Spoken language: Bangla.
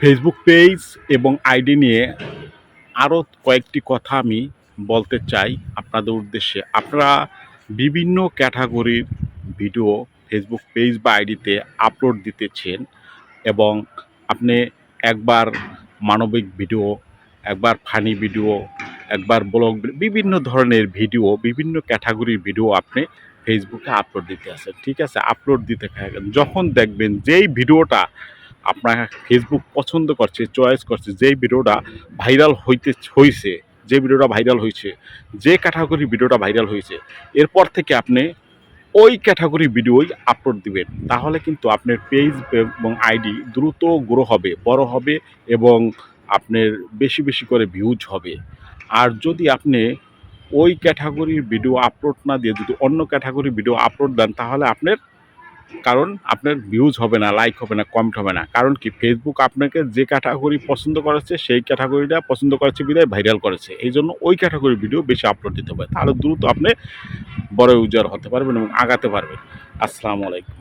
ফেসবুক পেজ এবং আইডি নিয়ে আরও কয়েকটি কথা আমি বলতে চাই আপনাদের উদ্দেশ্যে। আপনারা বিভিন্ন ক্যাটাগরির ভিডিও ফেসবুক পেজ বা আইডিতে আপলোড দিতেছেন এবং আপনি একবার মানবিক ভিডিও, একবার ফানি ভিডিও, একবার ব্লগ, বিভিন্ন ধরনের ভিডিও, বিভিন্ন ক্যাটাগরির ভিডিও আপনি ফেসবুকে আপলোড দিতে আছেন। ঠিক আছে? আপলোড দিতে থাকেন। যখন দেখবেন যেই ভিডিওটা আপনার ফেসবুক পছন্দ করছে, চয়েস করছে, যেই ভিডিওটা ভাইরাল হইছে, যে ভিডিওটা ভাইরাল হইছে, যে ক্যাটাগরির ভিডিওটা ভাইরাল হইছে, এরপর থেকে আপনি ওই ক্যাটাগরির ভিডিওই আপলোড দিবেন। তাহলে কিন্তু আপনার পেজ এবং আইডি দ্রুত গ্রো হবে, বড় হবে এবং আপনার বেশি, বেশি করে ভিউজ হবে। আর যদি আপনি ওই ক্যাটাগরির ভিডিও আপলোড না দিয়ে যদি অন্য ক্যাটাগরির ভিডিও আপলোড দেন তাহলে আপনার ভিউজ হবে না, লাইক হবে না, কমেন্ট হবে না। কারণ কি ফেসবুক আপনাকে যে ক্যাটাগরি পছন্দ করেছে সেই ক্যাটাগরিটা পছন্দ করেছে বিধায় ভাইরাল করেছে। এইজন্য ওই ক্যাটাগরির ভিডিও বেশি আপলোড দিতে হবে। তাহলে দ্রুত আপনি বড় ইউজার হতে পারবেন এবং আগাতে পারবেন। আসসালামু আলাইকুম।